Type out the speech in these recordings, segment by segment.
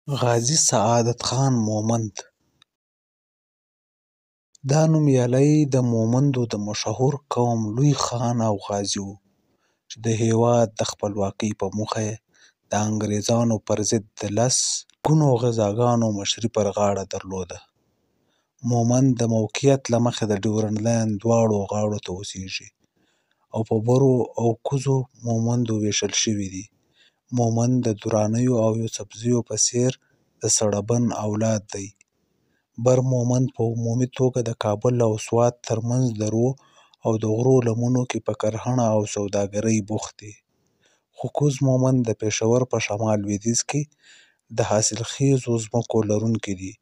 غازي سعادت خان مومند دا نومیالی د مومندو د مشهور قوم لوی خان او غازي و چې د هېواد د خپلواکۍ په موخه یې د انګریزانو پر ضد د 10 ګونو غزاګانو مشري پر غاړه درلوده. مومند د موقعیت له مخې د ډیورنډ لاین دواړو غاړو ته اوسېږي او په برو او کوزو مومندو ویشل شوي دي. مومند د درانیو او یوسفزیو په څېر د سړبن اولاد دی. بر مومند په عمومي توګه د کابل او سوات ترمنځ درو او د غرو لمنو کې په کرهڼه او سوداګرۍ بوخت دی. خو کوز مومند د پېښور په شمال لویدیځ کې د حاصلخیزو ځمکو لرونکي دي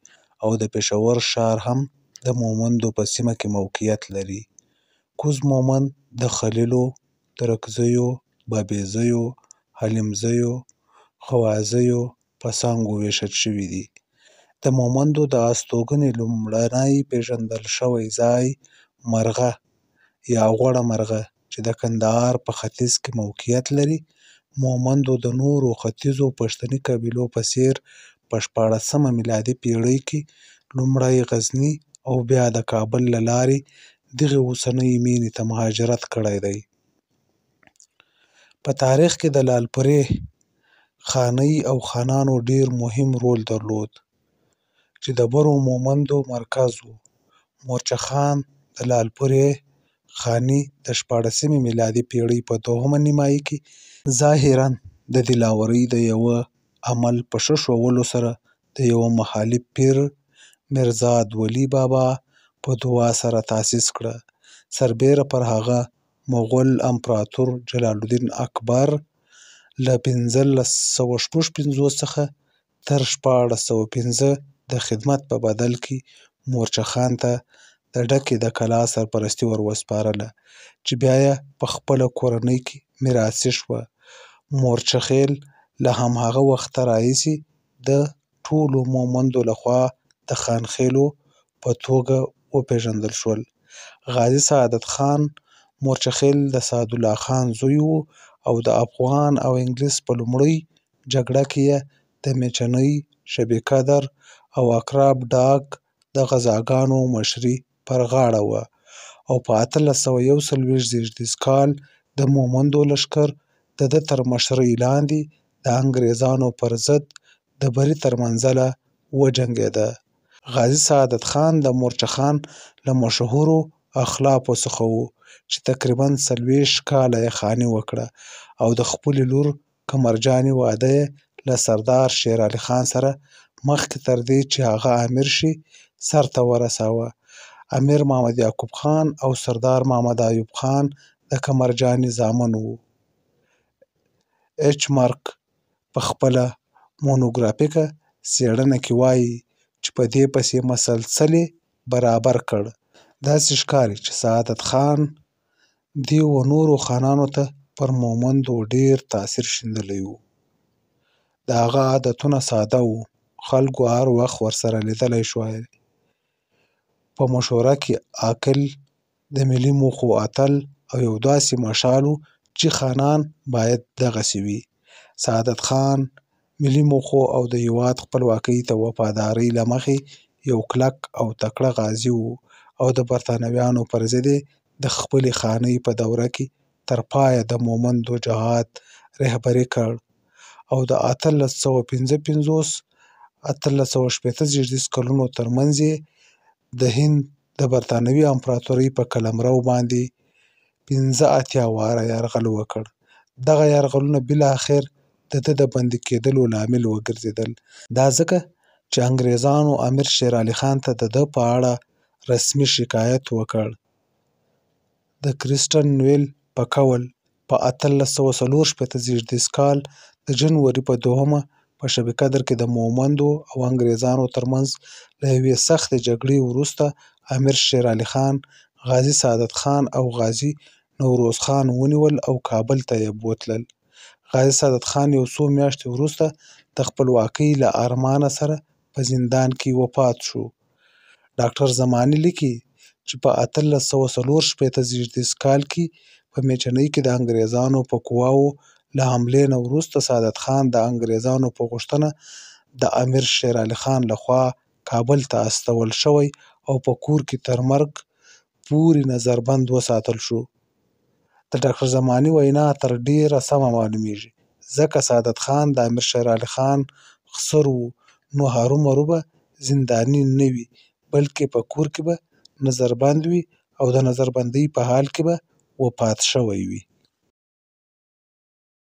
او د پېښور ښار هم د مومندو په سیمه کې موقعیت لري. کوز مومند د خلیلو، ترکزیو، بابیزیو، حلیمزیو، خوازیو په څانګو ویشل شوي دي. د مومندو د استوګنې لومړنی پیژندل شوی ځای مرغه یا غوړه مرغه چې د کندهار په ختیځ کې موقعیت لري. مومندو د نورو ختیځو پښتني قبیلو په څېر په 14مه میلادي پېړۍ کې لومړی غزني او بیا د کابل له لارې دغې اوسنۍ مینې ته مهاجرت کړی دی. په تاریخ کې د لعل پورې خانۍ او خانانو ډېر مهم رول درلود چې د برو مومندو مرکز و. مورچه خان د لعل پورې خاني د 14مې میلادي پېړۍ په دوهمه نیمایي کې ظاهراً د دلاورۍ د یوه عمل په ښه ښوولو سره د یوه مخالف پیر میرزا ادولي بابا په دعا سره تاسیس کړه. سربیره پر هغه مغول امپراتور جلال الدین اکبر له 1556 څخه تر 1605 د خدمت په بدل کې مورچه خان ته د ډکې د کلا سرپرستي ور وسپارله چې بیا یې په خپله کورنۍ کې میراثي شوه. مورچه خېل له هماغه وخته راهیسې د ټولو مومندو لخوا د خانخېلو په توګه وپېژندل شول. غازي سعادت خان مورچه خېل د سعدالله خان زوی و او د افغان او انګلیس په لومړۍ جګړه کې یې د میچنۍ، شبی قدر او اکراب ډاګ د غزاګانو مشري پر غاړه وه او په 1841 زېږدیز کال د مومندو لښکر د ده تر مشرۍ لاندې د انګریزانو پر ضد د بري تر منزله وجنګېده. غازي سعادت خان د مورچه خان له مشهورو اخلافو څخه و چې تقریباً 40 کاله یې خاني وکړه او د خپلې لور قمرجانې واده یې له سردار شیر علي خان سره مخکې تر دې چې هغه امیر شي سرته ورساوه. امیر محمد یعقوب خان او سردار محمد ایوب خان د قمرجانې زامن وو. ایچ مارک په خپله مونوګرافیکه څېړنه کې وایي چې په دې پسې مسلسل برابر کړ. داسې ښکاري چې سعادت خان دې و نورو خانانو ته پر مومندو ډېر تاثیر شیندلی و. د هغه عادتونه ساده وو، خلکو هر وخت ورسره لیدلی شوای. په مشوره کې عاقل، د ملي موخو اتل او یو داسې مشال و چې خانان باید دغسې وي. سعادت خان ملي موخو او د هېواد خپلواکۍ ته وفادارۍ له مخې یو کلک او تکړه غازي و او د برتانویانو پر ضد د خپلې خانۍ په دوره کې تر پایه د مومندو جهاد رهبري کړ او د 1855 1860 زېږدیز کلونو ترمنځ یې د هند د برتانوي امپراتورۍ په قلمرو باندې 85 واره یرغل وکړ. دغه یرغلونه بالاخر د ده د بندي کېدلو لامل وګرځېدل. دا ځکه چې انګریزانو امیر شیر علي خان ته د ده په اړه رسمي شکایت وکړ. د کریسټن نویل په قول په 1864 زېږدیز کال د جنوري په 2مه په شبی قدر کې د مومندو او انګریزانو ترمنځ له یوې سختې جګړې وروسته امیر شیر علي خان غازي سعادت خان او غازي نوروز خان ونیول او کابل ته یې بوتلل. غازي سعادت خان یو څو میاشتې وروسته د خپلواکۍ له ارمانه سره په زندان کې وفات شو. ډاکټر زماني لیکي چې په 1864 زېږدیز کال کې په میچنۍ کې د انګریزانو په قواوو له حملې نه وروسته سعادت خان د انګریزانو په غوښتنه د امیر شیر علي خان لخوا کابل ته استول شوی او په کور کې تر مرګ پورې نظربند وساتل شو. د ډاکټر زماني وینا تر ډېره سمه معلومیږي، ځکه سعادت خان د امیر شیر علي خان خسر و، نو هرومرو به زنداني نه وي، بلکې په کور کې به نظربند وي او د نظربندۍ په حال کې به وفات شوی وي.